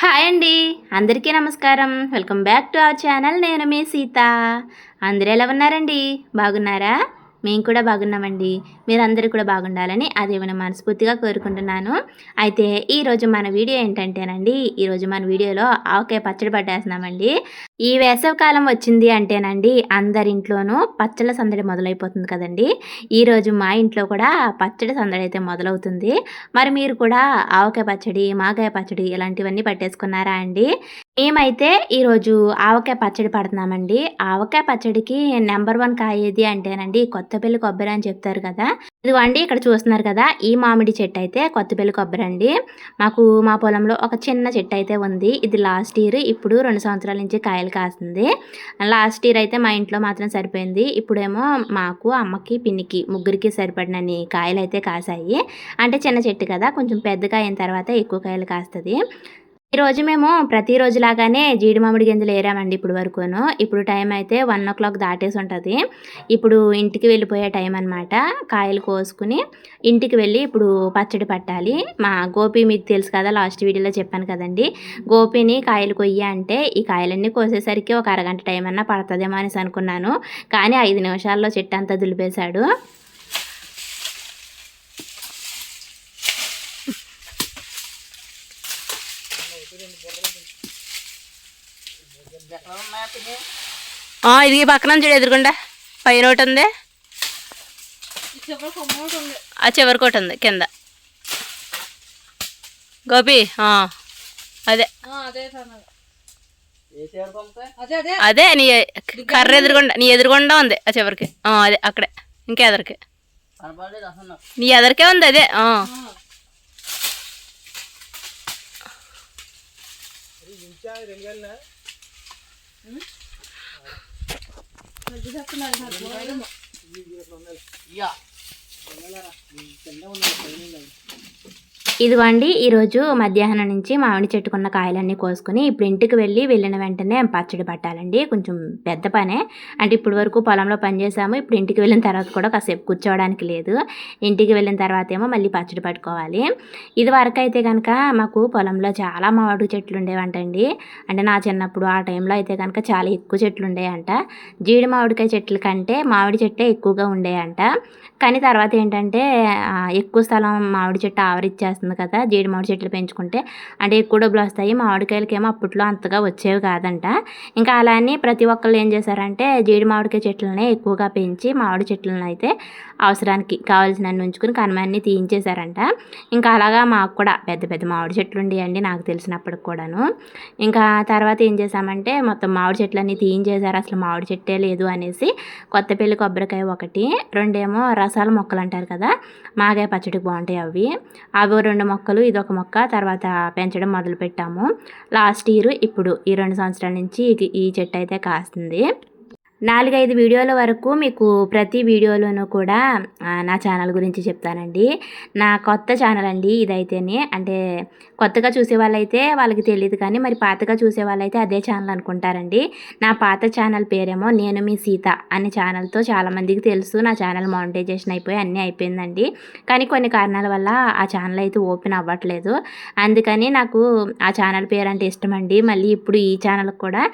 Hi అండి. అందరికీ నమస్కారం. Welcome back to our channel. నేను మీ సీత. అందరూ ఎలా ఉన్నారండి? బాగున్నారా? మేము కూడా బాగున్నామండి. మీరందరూ కూడా బాగుండాలని ఆ దేవుని మనస్ఫూర్తిగా కోరుకుంటున్నాను. అయితే ఈరోజు మన వీడియో ఏంటంటేనండి, ఈరోజు మన వీడియోలో ఆవకాయ పచ్చడి పట్టేస్తున్నామండి. ఈ వేసవికాలం వచ్చింది అంటేనండి అందరింట్లోనూ పచ్చళ్ళ సందడి మొదలైపోతుంది కదండి. ఈరోజు మా ఇంట్లో కూడా పచ్చడి సందడి అయితే మొదలవుతుంది. మరి మీరు కూడా ఆవకాయ పచ్చడి, మాగాయ పచ్చడి ఇలాంటివన్నీ పట్టేసుకున్నారా అండి? మేమైతే ఈరోజు ఆవకాయ పచ్చడి పడుతున్నామండి. ఆవకాయ పచ్చడికి నెంబర్ 1 కాయ ఏది అంటేనండి కొత్తపల్లి కొబ్బరి అని చెప్తారు కదా. ఇదిగోండి ఇక్కడ చూస్తున్నారు కదా, ఈ మామిడి చెట్టు అయితే కొత్తపల్లి కొబ్బరి అండి. మాకు మా పొలంలో ఒక చిన్న చెట్టు అయితే ఉంది. ఇది లాస్ట్ ఇయర్, ఇప్పుడు 2 సంవత్సరాల నుంచి కాయలు కాస్తుంది. లాస్ట్ ఇయర్ అయితే మా ఇంట్లో మాత్రం సరిపోయింది. ఇప్పుడేమో మాకు, అమ్మకి, పిన్నికి ముగ్గురికి సరిపడినన్ని కాయలు అయితే కాసాయి. అంటే చిన్న చెట్టు కదా, కొంచెం పెద్దగా అయిన తర్వాత ఎక్కువ కాయలు కాస్తుంది. ఈరోజు మేము ప్రతిరోజు లాగానే జీడి మామిడి గింజలు ఏరామండి ఇప్పుడు వరకును. ఇప్పుడు టైం అయితే 1 దాటేసి ఉంటుంది. ఇప్పుడు ఇంటికి వెళ్ళిపోయే టైం అనమాట. కాయలు కోసుకుని ఇంటికి వెళ్ళి ఇప్పుడు పచ్చడి పట్టాలి. మా గోపి మీకు తెలుసు కదా, లాస్ట్ వీడియోలో చెప్పాను కదండి. గోపిని కాయలు కొయ్యి అంటే ఈ కాయలన్నీ కోసేసరికి ఒక అరగంట టైం అన్నా పడుతుందేమో అనేసి అనుకున్నాను. కానీ 5 నిమిషాల్లో చెట్టు అంతా దులిపేశాడు. ఇది పక్కన చూడు, ఎదురుకుండా పైన ఒకటి ఉంది, ఆ చివరికి ఒకటి ఉంది కింద. గోపి అదే అదే నీ కర్ర ఎదురుకుండా, నీ ఎదురుకుండా ఉంది ఆ చివరికి. అదే అక్కడే, ఇంకా ఎదరికి, నీ ఎదరికే ఉంది అదే. ఇదిగోండి ఈరోజు మధ్యాహ్నం నుంచి మామిడి చెట్టుకున్న కాయలన్నీ కోసుకుని ఇప్పుడు ఇంటికి వెళ్ళిన వెంటనే పచ్చడి పట్టాలండి. కొంచెం పెద్ద పనే. అంటే ఇప్పుడు వరకు పొలంలో పని చేసాము, ఇప్పుడు ఇంటికి వెళ్ళిన తర్వాత కూడా కాసేపు కూర్చోవడానికి లేదు. ఇంటికి వెళ్ళిన తర్వాత ఏమో మళ్ళీ పచ్చడి పట్టుకోవాలి. ఇది వరకు అయితే కనుక మాకు పొలంలో చాలా మామిడి చెట్లు ఉండేవంటండి. అంటే నా చిన్నప్పుడు ఆ టైంలో అయితే కనుక చాలా ఎక్కువ చెట్లు ఉండేయంట. జీడి మామిడికాయ చెట్ల కంటే మామిడి చెట్లే ఎక్కువగా ఉండేయంట. కానీ తర్వాత ఏంటంటే ఎక్కువ స్థలం మామిడి చెట్టు ఆవరిచ్చేస్తుంది కదా, జీడి మామిడి చెట్లు పెంచుకుంటే అంటే ఎక్కువ డబ్బులు వస్తాయి. మామిడికాయలకి ఏమో అప్పట్లో అంతగా వచ్చేవి కాదంట. ఇంకా అలా అని ప్రతి ఒక్కళ్ళు ఏం చేశారంటే జీడి మామిడికాయ చెట్లనే ఎక్కువగా పెంచి మామిడి చెట్లను అయితే అవసరానికి కావాల్సినన్ని ఉంచుకుని కనమన్నీ తీయించేశారంట. ఇంకా అలాగా మాకు కూడా పెద్ద పెద్ద మామిడి చెట్లు ఉండేయండి నాకు తెలిసినప్పటికి కూడాను. ఇంకా తర్వాత ఏం చేశామంటే మొత్తం మామిడి చెట్లన్నీ తీయించేశారు, అసలు మామిడి చెట్టే లేదు అనేసి. కొత్తపల్లి కొబ్బరికాయ ఒకటి, రెండేమో రసాల మొక్కలు అంటారు కదా, మాగాయ పచ్చడికి బాగుంటాయి అవి. 2 మొక్కలు, ఇదొక మొక్క తర్వాత పెంచడం మొదలుపెట్టాము లాస్ట్ ఇయర్. ఇప్పుడు ఈ 2 సంవత్సరాల నుంచి ఈ చెట్టు అయితే కాస్తుంది. 4-5 వీడియోల వరకు మీకు ప్రతి వీడియోలోనూ కూడా నా ఛానల్ గురించి చెప్తానండి. నా కొత్త ఛానల్ అండి ఇదైతేనే. అంటే కొత్తగా చూసే వాళ్ళైతే వాళ్ళకి తెలియదు, కానీ మరి పాతగా చూసే వాళ్ళైతే అదే ఛానల్ అనుకుంటారండి. నా పాత ఛానల్ పేరేమో నేను మీ సీత అనే ఛానల్తో చాలామందికి తెలుసు. నా ఛానల్ మానిటైజేషన్ అయిపోయి అన్నీ అయిపోయిందండి. కానీ కొన్ని కారణాల వల్ల ఆ ఛానల్ అయితే ఓపెన్ అవ్వట్లేదు. అందుకని నాకు ఆ ఛానల్ పేరు అంటే ఇష్టమండి. మళ్ళీ ఇప్పుడు ఈ ఛానల్ కూడా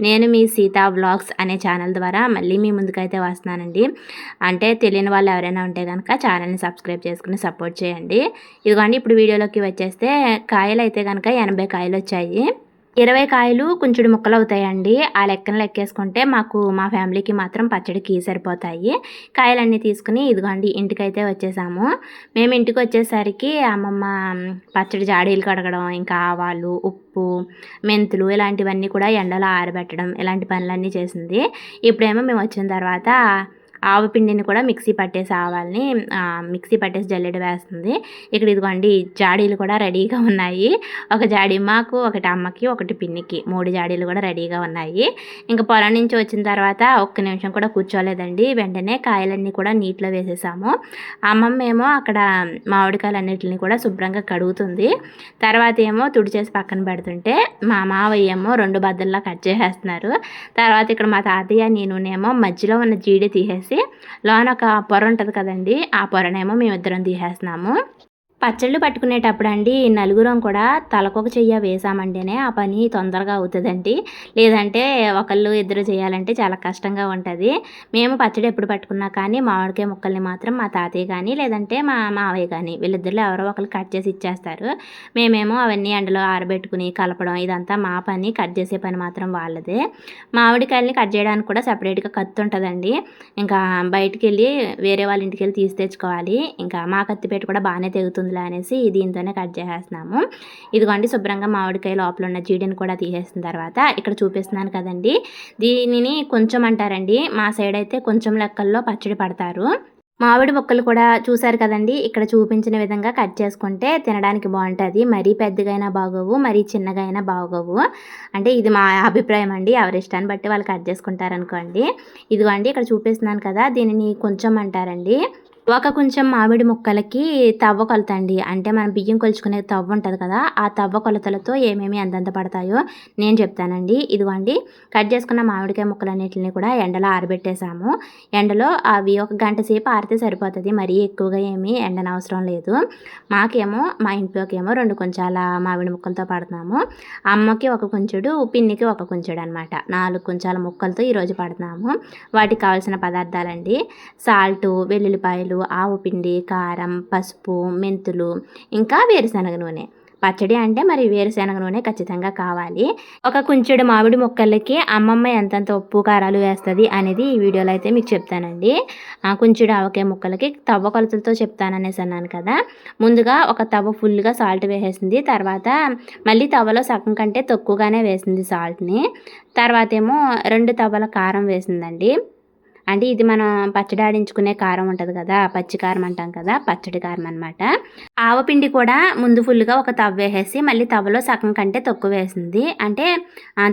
నేను మీ సీత వ్లాగ్స్ అనే ఛానల్ ద్వారా మళ్ళీ మీ ముందుకైతే వస్తున్నానండి. అంటే తెలియని వాళ్ళు ఎవరైనా ఉంటే కనుక ఛానల్ని సబ్స్క్రైబ్ చేసుకుని సపోర్ట్ చేయండి. ఇదిగోండి ఇప్పుడు వీడియోలోకి వచ్చేస్తే కాయలు అయితే కనుక 80 కాయలు వచ్చాయి. 20 కాయలు కొంచెం ముక్కలు అవుతాయండి. ఆ లెక్కన లెక్కేసుకుంటే మాకు మా ఫ్యామిలీకి మాత్రం పచ్చడికి సరిపోతాయి. కాయలన్నీ తీసుకుని ఇదిగోండి ఇంటికైతే వచ్చేసాము. మేము ఇంటికి వచ్చేసరికి అమ్మమ్మ పచ్చడి జాడీలు కడగడం, ఇంకా ఆవాలు, ఉప్పు, మెంతులు ఇలాంటివన్నీ కూడా ఎండలో ఆరబెట్టడం ఇలాంటి పనులన్నీ చేసింది. ఇప్పుడేమో మేము వచ్చిన తర్వాత ఆవు పిండిని కూడా మిక్సీ పట్టేసి ఆవాలని మిక్సీ పట్టేసి జల్లెడ వేస్తుంది. ఇక్కడ ఇదిగోండి జాడీలు కూడా రెడీగా ఉన్నాయి. ఒక జాడీ మాకు, ఒకటి అమ్మకి, ఒకటి పిన్నికి, 3 జాడీలు కూడా రెడీగా ఉన్నాయి. ఇంకా పొలం నుంచి వచ్చిన తర్వాత ఒక్క నిమిషం కూడా కూర్చోలేదండి. వెంటనే కాయలన్నీ కూడా నీటిలో వేసేసాము. అమ్మమ్మ ఏమో అక్కడ మామిడికాయలన్నిటిని కూడా శుభ్రంగా కడుగుతుంది. తర్వాత ఏమో తుడిచేసి పక్కన పెడుతుంటే మా మావయ్య ఏమో 2 బద్దల్లా కట్ చేసేస్తున్నారు. తర్వాత ఇక్కడ మా తాతయ్య నేనునేమో మధ్యలో ఉన్న జీడి తీసేసి లోన ఒక పొర ఉంటుంది కదండి, ఆ పొరనేమో మేమిద్దరం తీసేస్తున్నాము. పచ్చళ్ళు పట్టుకునేటప్పుడు అండి నలుగురం కూడా తలకొక చెయ్య వేసామంటేనే ఆ పని తొందరగా అవుతుందండి. లేదంటే ఒకళ్ళు ఇద్దరు చేయాలంటే చాలా కష్టంగా ఉంటుంది. మేము పచ్చడి ఎప్పుడు పట్టుకున్నా కానీ మామిడికాయ ముక్కల్ని మాత్రం మా తాతయ్య కానీ లేదంటే మా మావయ్య కానీ వీళ్ళిద్దరిలో ఎవరో ఒకరు కట్ చేసి ఇచ్చేస్తారు. మేమేమో అవన్నీ ఎండలో ఆరబెట్టుకుని కలపడం ఇదంతా మా పని, కట్ చేసే పని మాత్రం వాళ్ళదే. మామిడికాయలని కట్ చేయడానికి కూడా సపరేట్గా కత్తి ఉంటుందండి. ఇంకా బయటికి వెళ్ళి వేరే వాళ్ళ ఇంటికి వెళ్ళి తీసి తెచ్చుకోవాలి. ఇంకా మా కత్తిపేట కూడా బాగానే తెగుతుందిలే అనేసి దీంతోనే కట్ చేసేస్తున్నాము. ఇదిగోండి శుభ్రంగా మామిడికాయ లోపల ఉన్న జీడిని కూడా తీసేసిన తర్వాత ఇక్కడ చూపిస్తున్నాను కదండి, దీనిని కొంచెం అంటారండి. మా సైడ్ అయితే కొంచెం లెక్కల్లో పచ్చడి పడతారు. మామిడి ముక్కలు కూడా చూసారు కదండి, ఇక్కడ చూపించిన విధంగా కట్ చేసుకుంటే తినడానికి బాగుంటుంది. మరీ పెద్దగా అయినా బాగోవు, మరీ చిన్నగా అయినా బాగోవు. అంటే ఇది మా అభిప్రాయం అండి, ఎవరి ఇష్టాన్ని బట్టి వాళ్ళు కట్ చేసుకుంటారనుకోండి. ఇదిగోండి ఇక్కడ చూపిస్తున్నాను కదా, దీనిని కొంచెం అంటారండి. ఒక కొంచెం మామిడి ముక్కలకి తవ్వ కొలత అండి. అంటే మనం బియ్యం కొలుచుకునే తవ్వ ఉంటుంది కదా, ఆ తవ్వ కొలతలతో ఏమేమి ఎంతెంత పడతాయో నేను చెప్తానండి. ఇదిగోండి కట్ చేసుకున్న మామిడికాయ ముక్కలన్నిటిని కూడా ఎండలో ఆరబెట్టేసాము. ఎండలో అవి ఒక గంట సేపు ఆరితే సరిపోతుంది, మరీ ఎక్కువగా ఏమీ ఎండనవసరం లేదు. మాకేమో మా ఇంట్లోకి ఏమో 2 కొంచాల మామిడి ముక్కలతో పడుతున్నాము. అమ్మకి ఒక కొంచెడు, పిన్నికి ఒక కొంచెడు అనమాట. 4 కొంచాల ముక్కలతో ఈరోజు పడుతున్నాము. వాటికి కావాల్సిన పదార్థాలండి: సాల్టు, వెల్లుల్లిపాయలు, ఆవు పిండి, కారం, పసుపు, మెంతులు, ఇంకా వేరుశనగ నూనె. పచ్చడి అంటే మరి వేరుశనగ నూనె ఖచ్చితంగా కావాలి. ఒక కుంచెడు మామిడి ముక్కలకి అమ్మమ్మ ఎంతెంత ఉప్పు కారాలు వేస్తుంది అనేది ఈ వీడియోలో అయితే మీకు చెప్తానండి. కుంచెడు ఆవకాయ ముక్కలకి తవ్వ కొలతలతో చెప్తాననేసి అన్నాను కదా. ముందుగా ఒక తవ్వ ఫుల్గా సాల్ట్ వేసేసింది. తర్వాత మళ్ళీ తవ్వలో సగం కంటే తక్కువగానే వేసింది సాల్ట్ని. తర్వాత ఏమో 2 తవ్వల కారం వేసిందండి. అంటే ఇది మనం పచ్చడి ఆడించుకునే కారం ఉంటుంది కదా, పచ్చి కారం అంటాం కదా, పచ్చడి కారం అనమాట. ఆవపిండి కూడా ముందు ఫుల్గా ఒక తవ్వ వేసేసి మళ్ళీ తవ్వలో సగం కంటే తక్కువ వేసింది. అంటే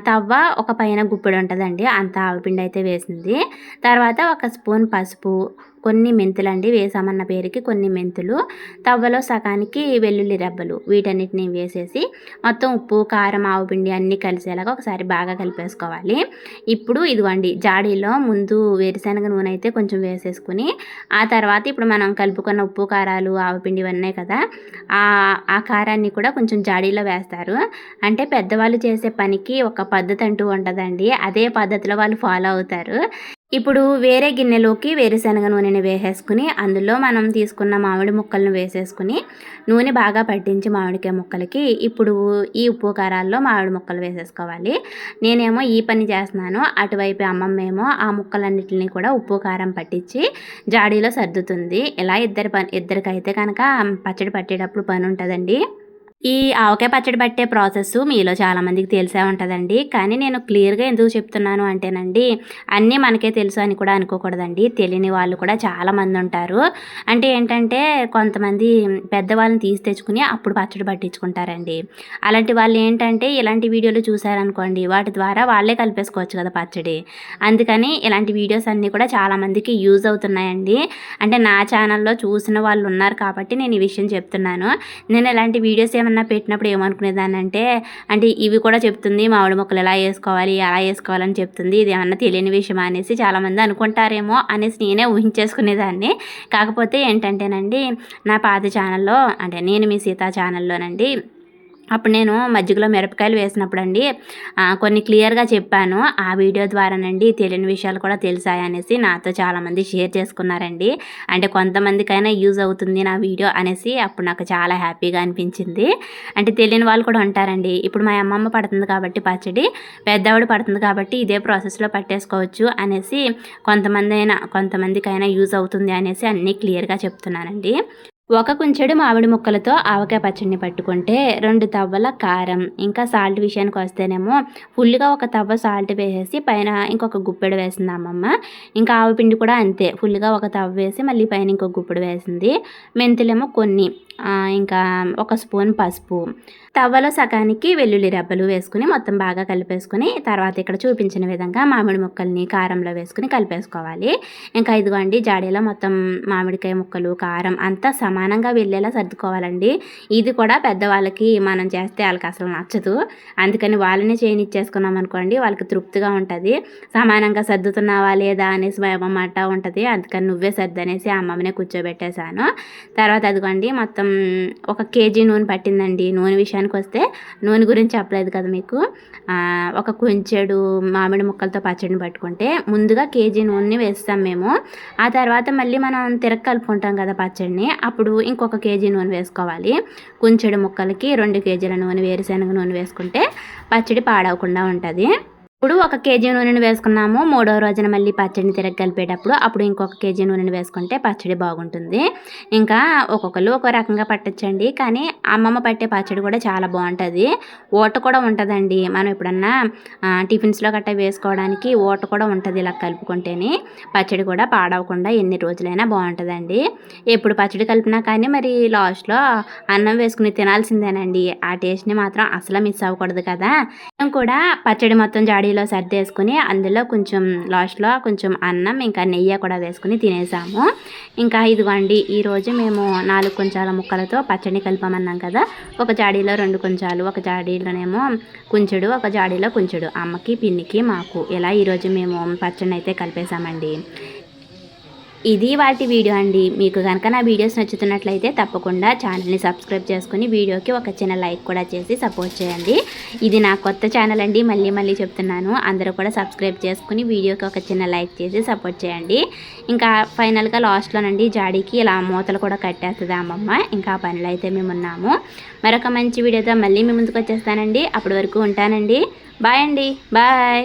తవ్వ ఒక పైన గుప్పెడు ఉంటుందండి, అంత ఆవపిండి అయితే వేసింది. తర్వాత 1 స్పూన్ పసుపు, కొన్ని మెంతులండి, వేసామన్న పేరుకి కొన్ని మెంతులు, తవ్వలో సగానికి వెల్లుల్లి రెబ్బలు, వీటన్నిటిని వేసేసి మొత్తం ఉప్పు, కారం, ఆవుపిండి అన్నీ కలిసేలాగా ఒకసారి బాగా కలిపేసుకోవాలి. ఇప్పుడు ఇదిగోండి జాడీలో ముందు వేరుశనగ నూనె అయితే కొంచెం వేసేసుకుని ఆ తర్వాత ఇప్పుడు మనం కలుపుకున్న ఉప్పు, కారాలు, ఆవుపిండి ఇవన్నీ కదా, ఆ కారాన్ని కూడా కొంచెం జాడీలో వేస్తారు. అంటే పెద్దవాళ్ళు చేసే పనికి ఒక పద్ధతి అంటూ ఉంటుందండి, అదే పద్ధతిలో వాళ్ళు ఫాలో అవుతారు. ఇప్పుడు వేరే గిన్నెలోకి వేరుశనగ నూనెని వేసేసుకుని అందులో మనం తీసుకున్న మామిడి ముక్కలను వేసేసుకుని నూనె బాగా పట్టించి మామిడికాయ ముక్కలకి ఇప్పుడు ఈ ఉప్పు కారాల్లో మామిడి ముక్కలు వేసేసుకోవాలి. నేనేమో ఈ పని చేస్తున్నాను, అటువైపు అమ్మమ్మ ఏమో ఆ ముక్కలన్నిటిని కూడా ఉప్పు కారం పట్టించి జాడీలో సర్దుతుంది. ఇలా ఇద్దరికైతే కనుక పచ్చడి పట్టేటప్పుడు పని ఉంటుందండి. ఈ ఆవకాయ పచ్చడి పట్టే ప్రాసెస్ మీలో చాలామందికి తెలిసే ఉంటుందండి. కానీ నేను క్లియర్గా ఎందుకు చెప్తున్నాను అంటేనండి, అన్నీ మనకే తెలుసు అని కూడా అనుకోకూడదండి. తెలియని వాళ్ళు కూడా చాలామంది ఉంటారు. అంటే ఏంటంటే కొంతమంది పెద్దవాళ్ళని తీసి తెచ్చుకుని అప్పుడు పచ్చడి పట్టించుకుంటారండి. అలాంటి వాళ్ళు ఏంటంటే ఇలాంటి వీడియోలు చూసారనుకోండి, వాటి ద్వారా వాళ్ళే కలిపేసుకోవచ్చు కదా పచ్చడి. అందుకని ఇలాంటి వీడియోస్ అన్నీ కూడా చాలామందికి యూజ్ అవుతున్నాయండి. అంటే నా ఛానల్లో చూసిన వాళ్ళు ఉన్నారు కాబట్టి నేను ఈ విషయం చెప్తున్నాను. నేను ఇలాంటి వీడియోస్ ఏమన్నా పెట్టినప్పుడు ఏమనుకునేదానంటే, అంటే ఇవి కూడా చెప్తుంది మామిడి ముక్కలు ఎలా వేసుకోవాలి, అలా వేసుకోవాలని చెప్తుంది, ఇది ఏమన్నా తెలియని విషయం అనేసి చాలామంది అనుకుంటారేమో అనేసి నేనే ఊహించేసుకునేదాన్ని. కాకపోతే ఏంటంటేనండి, నా పాత ఛానల్లో అంటే నేను మీ సీతా ఛానల్లోనండి అప్పుడు నేను మజ్జిగలో మిరపకాయలు వేసినప్పుడు అండి కొన్ని క్లియర్గా చెప్పాను. ఆ వీడియో ద్వారానండి తెలియని విషయాలు కూడా తెలిసాయనేసి నాతో చాలామంది షేర్ చేసుకున్నారండి. అంటే కొంతమందికైనా యూజ్ అవుతుంది నా వీడియో అనేసి అప్పుడు నాకు చాలా హ్యాపీగా అనిపించింది. అంటే తెలియని వాళ్ళు కూడా ఉంటారండి. ఇప్పుడు మా అమ్మమ్మ పడుతుంది కాబట్టి పచ్చడి, పెద్దవాడు పడుతుంది కాబట్టి ఇదే ప్రాసెస్లో పట్టేసుకోవచ్చు అనేసి కొంతమందికైనా యూజ్ అవుతుంది అనేసి అన్నీ క్లియర్గా చెప్తున్నానండి. ఒక కుంచెడు మామిడి ముక్కలతో ఆవకాయ పచ్చడిని పట్టుకుంటే 2 తవ్వల కారం, ఇంకా సాల్ట్ విషయానికి వస్తేనేమో ఫుల్గా ఒక తవ్వ సాల్ట్ వేసేసి పైన ఇంకొక గుప్పెడు వేసింది అమ్మమ్మ. ఇంకా ఆవపిండి కూడా అంతే, ఫుల్గా ఒక తవ్వ వేసి మళ్ళీ పైన ఇంకొక గుప్పెడు వేసింది. మెంతులేమో కొన్ని, ఇంకా 1 స్పూన్ పసుపు, తవ్వలో సగానికి వెల్లుల్లి రెబ్బలు వేసుకుని మొత్తం బాగా కలిపేసుకుని తర్వాత ఇక్కడ చూపించిన విధంగా మామిడి ముక్కల్ని కారంలో వేసుకుని కలిపేసుకోవాలి. ఇంకా ఇదిగోండి జాడీలో మొత్తం మామిడికాయ ముక్కలు కారం అంతా సమానంగా వెళ్ళేలా సర్దుకోవాలండి. ఇది కూడా పెద్దవాళ్ళకి మనం చేస్తే వాళ్ళకి అసలు నచ్చదు. అందుకని వాళ్ళని చేయనిచ్చేసుకున్నాం అనుకోండి వాళ్ళకి తృప్తిగా ఉంటుంది. సమానంగా సర్దుతున్నావా లేదా అనేసి మాట ఉంటుంది. అందుకని నువ్వే సర్దు అనేసి అమ్మమ్మనే కూర్చోబెట్టేశాను. తర్వాత అదిగోండి మొత్తం 1 కేజీ నూనె పట్టిందండి. నూనె విషయానికి వస్తే నూనె గురించి చెప్పలేదు కదా మీకు. ఒక కొంచెడు మామిడి ముక్కలతో పచ్చడిని పట్టుకుంటే ముందుగా కేజీ నూనెని వేస్తాం మేము. ఆ తర్వాత మళ్ళీ మనం కలుపుకుంటాం కదా పచ్చడిని, అప్పుడు ఇంకొక కేజీ నూనె వేసుకోవాలి. కొంచెడు ముక్కలకి 2 కేజీల నూనె వేరుశనగ నూనె వేసుకుంటే పచ్చడి పాడవకుండా ఉంటుంది. ఇప్పుడు 1 కేజీ నూనెను వేసుకున్నాము. 3వ రోజున మళ్ళీ పచ్చడిని కలిపేటప్పుడు అప్పుడు ఇంకొక కేజీ నూనెను వేసుకుంటే పచ్చడి బాగుంటుంది. ఇంకా ఒక్కొక్కరు ఒక రకంగా పట్టచ్చండి. కానీ అమ్మమ్మ పట్టే పచ్చడి కూడా చాలా బాగుంటుంది. ఓట కూడా ఉంటుందండి. మనం ఎప్పుడన్నా టిఫిన్స్లో గట్టా వేసుకోవడానికి ఓట కూడా ఉంటుంది. ఇలా కలుపుకుంటేనే పచ్చడి కూడా పాడవకుండా ఎన్ని రోజులైనా బాగుంటుందండి. ఎప్పుడు పచ్చడి కలిపినా కానీ మరి లాస్ట్లో అన్నం వేసుకుని తినాల్సిందేనండి. ఆ టేస్ట్ని మాత్రం అసలు మిస్ అవ్వకూడదు కదా. మేము కూడా పచ్చడి మొత్తం జాడీలో సర్దేసుకుని అందులో కొంచెం లాస్ట్లో కొంచెం అన్నం ఇంకా నెయ్యి కూడా వేసుకుని తినేసాము. ఇంకా ఇదిగోండి ఈరోజు మేము 4 కొంచాల ముక్కలతో పచ్చడి కలిపామన్నాం కదా. ఒక జాడీలో 2 కొంచాలు, ఒక జాడీలోనేమో కొంచెడు, ఒక జాడీలో కొంచెడు అమ్మకి పిన్నికి మాకు ఇలా ఈరోజు మేము పచ్చడిని అయితే కలిపేసామండి. ఇది వాటి వీడియో అండి. మీకు కనుక నా వీడియోస్ నచ్చుతున్నట్లయితే తప్పకుండా ఛానల్ని సబ్స్క్రైబ్ చేసుకుని వీడియోకి ఒక చిన్న లైక్ కూడా చేసి సపోర్ట్ చేయండి. ఇది నా కొత్త ఛానల్ అండి, మళ్ళీ చెప్తున్నాను. అందరూ కూడా సబ్స్క్రైబ్ చేసుకుని వీడియోకి ఒక చిన్న లైక్ చేసి సపోర్ట్ చేయండి. ఇంకా ఫైనల్గా లాస్ట్లోనండి జాడీకి ఇలా మూతలు కూడా కట్టేస్తుంది అమ్మమ్మ. ఇంకా ఆ పనిలో అయితే మేము ఉన్నాము. మరొక మంచి వీడియోతో మళ్ళీ మీ ముందుకు వచ్చేస్తానండి. అప్పటి వరకు ఉంటానండి. బాయ్ అండి. బాయ్.